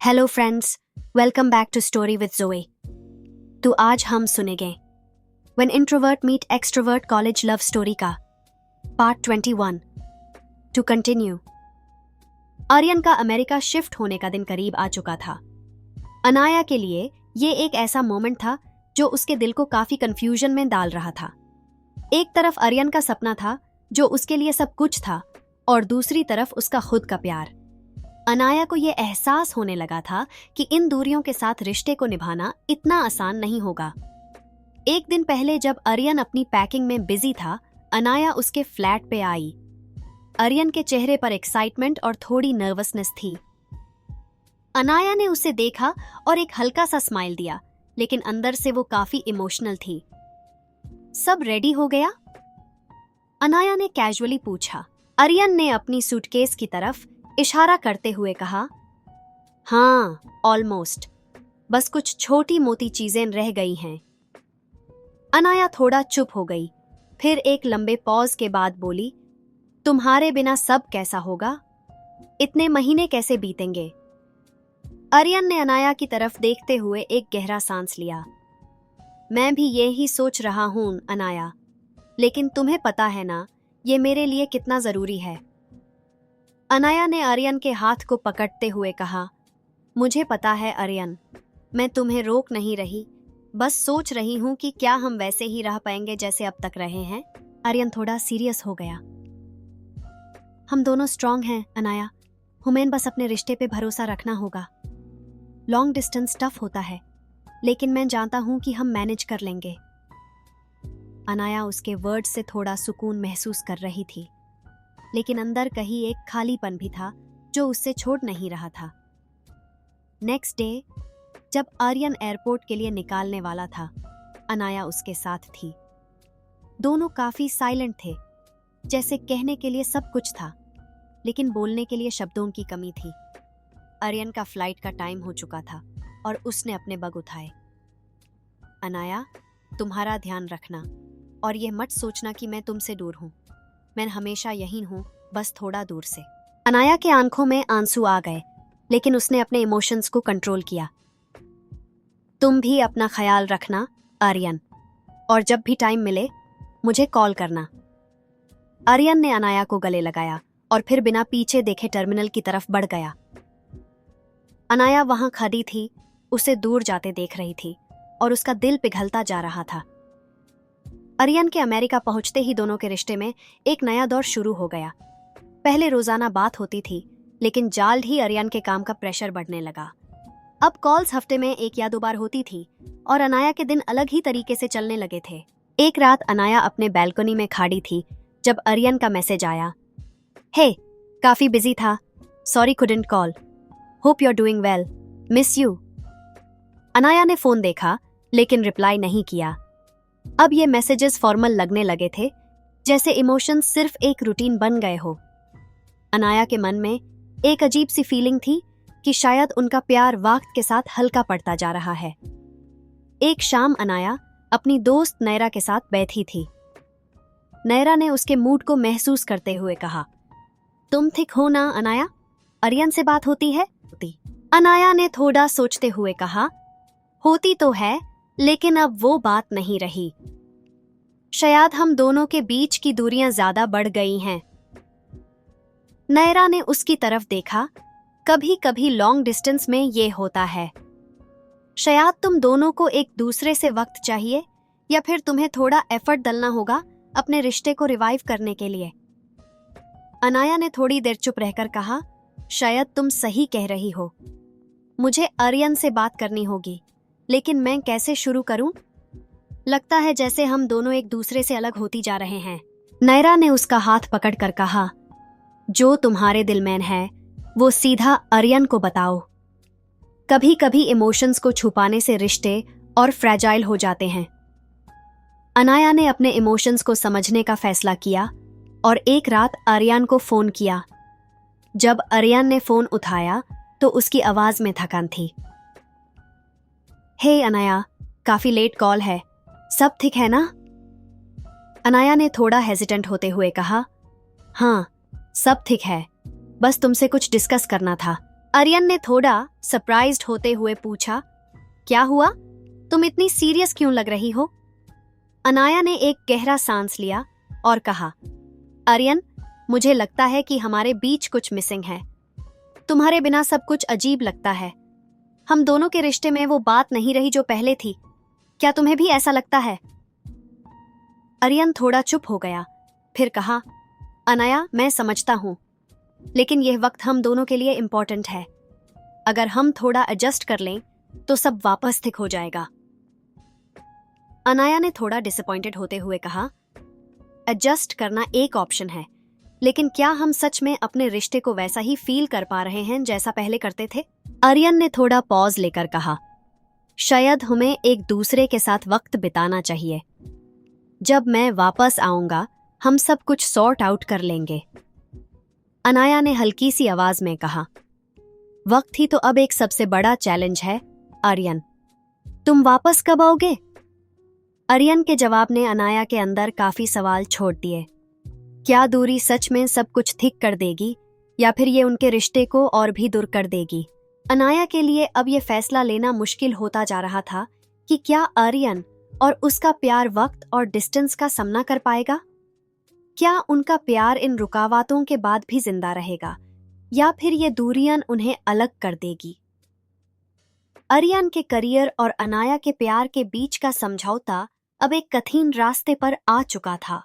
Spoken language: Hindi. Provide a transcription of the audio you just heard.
Hello friends, welcome back to story with Joe. तो आज हम सुनेंगे when introvert meet extrovert college love story का पार्ट 21। To continue. आर्यन का अमेरिका शिफ्ट होने का दिन करीब आ चुका था। अनाया के लिए ये एक ऐसा मोमेंट था जो उसके दिल को काफी कंफ्यूजन में डाल रहा था। एक तरफ आर्यन का सपना था जो उसके लिए सब कुछ था, और दूसरी तरफ उसका खुद का प्यार। अनाया को यह एहसास होने लगा था कि इन दूरियों के साथ रिश्ते को निभाना इतना आसान नहीं होगा। एक दिन पहले जब आर्यन अपनी पैकिंग में बिजी था, अनाया उसके फ्लैट पे आई। आर्यन के चेहरे पर एक्साइटमेंट और थोड़ी नर्वसनेस थी। अनाया ने उसे देखा और एक हल्का सा स्माइल दिया, लेकिन अंदर से वो काफी इमोशनल थी। सब रेडी हो गया? अनाया ने कैजुअली पूछा। आर्यन ने अपनी सूटकेस की तरफ इशारा करते हुए कहा, हाँ, ऑलमोस्ट, बस कुछ छोटी मोटी चीजें रह गई हैं। अनाया थोड़ा चुप हो गई, फिर एक लंबे पॉज के बाद बोली, तुम्हारे बिना सब कैसा होगा? इतने महीने कैसे बीतेंगे? आर्यन ने अनाया की तरफ देखते हुए एक गहरा सांस लिया। मैं भी यही सोच रहा हूं अनाया, लेकिन तुम्हें पता है ना ये मेरे लिए कितना जरूरी है। अनाया ने आर्यन के हाथ को पकड़ते हुए कहा, मुझे पता है आर्यन, मैं तुम्हें रोक नहीं रही, बस सोच रही हूं कि क्या हम वैसे ही रह पाएंगे जैसे अब तक रहे हैं। आर्यन थोड़ा सीरियस हो गया। हम दोनों स्ट्रांग हैं अनाया, हमें बस अपने रिश्ते पे भरोसा रखना होगा। लॉन्ग डिस्टेंस टफ होता है, लेकिन मैं जानता हूं कि हम मैनेज कर लेंगे। अनाया उसके वर्ड से थोड़ा सुकून महसूस कर रही थी, लेकिन अंदर कहीं एक खालीपन भी था जो उससे छोड़ नहीं रहा था। नेक्स्ट डे जब आर्यन एयरपोर्ट के लिए निकालने वाला था, अनाया उसके साथ थी। दोनों काफी साइलेंट थे, जैसे कहने के लिए सब कुछ था, लेकिन बोलने के लिए शब्दों की कमी थी। आर्यन का फ्लाइट का टाइम हो चुका था और उसने अपने बग उठाए। अनाया, तुम्हारा ध्यान रखना, और यह मत सोचना कि मैं तुमसे दूर हूं। मैं हमेशा यहीं हूं, बस थोड़ा दूर से। अनाया के आंखों में आंसू आ गए, लेकिन उसने अपने इमोशंस को कंट्रोल किया। तुम भी अपना ख्याल रखना आर्यन, और जब भी टाइम मिले मुझे कॉल करना। आर्यन ने अनाया को गले लगाया और फिर बिना पीछे देखे टर्मिनल की तरफ बढ़ गया। अनाया वहां खड़ी थी, उसे दूर जाते देख रही थी और उसका दिल पिघलता जा रहा था। आर्यन के अमेरिका पहुंचते ही दोनों के रिश्ते में एक नया दौर शुरू हो गया। पहले रोजाना बात होती थी, लेकिन जल्द ही आर्यन के काम का प्रेशर बढ़ने लगा। अब कॉल्स हफ्ते में एक या दो बार होती थी और अनाया के दिन अलग ही तरीके से चलने लगे थे। एक रात अनाया अपने बैल्कनी में खड़ी थी जब आर्यन का मैसेज आया, हे, काफी बिजी था, sorry couldn't call, hope you are doing well, miss you. Anaya ने फोन देखा लेकिन रिप्लाई नहीं किया। अब ये मैसेजेस फॉर्मल लगने लगे थे, जैसे इमोशंस सिर्फ एक रूटीन बन गए हो। अनाया के मन में एक अजीब सी फीलिंग थी कि शायद उनका प्यार वक्त के साथ हल्का पड़ता जा रहा है। एक शाम अनाया अपनी दोस्त नैरा के साथ बैठी थी। नैरा ने उसके मूड को महसूस करते हुए कहा, तुम ठीक हो ना अनाया? आर्यन से बात होती है? अनाया ने थोड़ा सोचते हुए कहा, होती तो है, लेकिन अब वो बात नहीं रही। शायद हम दोनों के बीच की दूरियां ज्यादा बढ़ गई हैं। नैरा ने उसकी तरफ देखा, कभी कभी लॉन्ग डिस्टेंस में ये होता है। शायद तुम दोनों को एक दूसरे से वक्त चाहिए, या फिर तुम्हें थोड़ा एफर्ट डालना होगा अपने रिश्ते को रिवाइव करने के लिए। अनाया ने थोड़ी देर चुप रहकर कहा, शायद तुम सही कह रही हो। मुझे आर्यन से बात करनी होगी, लेकिन मैं कैसे शुरू करूं? लगता है जैसे हम दोनों एक दूसरे से अलग होती जा रहे हैं। नैरा ने उसका हाथ पकड़कर कहा, जो तुम्हारे दिल में है वो सीधा आर्यन को बताओ। कभी कभी इमोशंस को छुपाने से रिश्ते और फ्रेजाइल हो जाते हैं। अनाया ने अपने इमोशंस को समझने का फैसला किया और एक रात आर्यन को फोन किया। जब आर्यन ने फोन उठाया तो उसकी आवाज में थकान थी। हे अनाया, काफी लेट कॉल है, सब ठीक है ना? अनाया ने थोड़ा हेजिटेंट होते हुए कहा, हाँ, सब ठीक है, बस तुमसे कुछ डिस्कस करना था। आर्यन ने थोड़ा सरप्राइज्ड होते हुए पूछा, क्या हुआ? तुम इतनी सीरियस क्यों लग रही हो? अनाया ने एक गहरा सांस लिया और कहा, आर्यन, मुझे लगता है कि हमारे बीच कुछ मिसिंग है। तुम्हारे बिना सब कुछ अजीब लगता है। हम दोनों के रिश्ते में वो बात नहीं रही जो पहले थी। क्या तुम्हें भी ऐसा लगता है? आर्यन थोड़ा चुप हो गया, फिर कहा, अनाया, मैं समझता हूं, लेकिन यह वक्त हम दोनों के लिए इंपॉर्टेंट है। अगर हम थोड़ा एडजस्ट कर लें तो सब वापस ठीक हो जाएगा। अनाया ने थोड़ा डिसअपॉइंटेड होते हुए कहा, एडजस्ट करना एक ऑप्शन है, लेकिन क्या हम सच में अपने रिश्ते को वैसा ही फील कर पा रहे हैं जैसा पहले करते थे? आर्यन ने थोड़ा पॉज लेकर कहा, शायद हमें एक दूसरे के साथ वक्त बिताना चाहिए। जब मैं वापस आऊंगा हम सब कुछ सॉर्ट आउट कर लेंगे। अनाया ने हल्की सी आवाज में कहा, वक्त ही तो अब एक सबसे बड़ा चैलेंज है। आर्यन, तुम वापस कब आओगे? आर्यन के जवाब ने अनाया के अंदर काफी सवाल छोड़ दिए। क्या दूरी सच में सब कुछ ठीक कर देगी या फिर ये उनके रिश्ते को और भी दूर कर देगी? अनाया के लिए अब ये फैसला लेना मुश्किल होता जा रहा था कि क्या आर्यन और उसका प्यार वक्त और डिस्टेंस का सामना कर पाएगा? क्या उनका प्यार इन रुकावटों के बाद भी जिंदा रहेगा या फिर ये दूरियां उन्हें अलग कर देगी? आर्यन के करियर और अनाया के प्यार के बीच का समझौता अब एक कठिन रास्ते पर आ चुका था।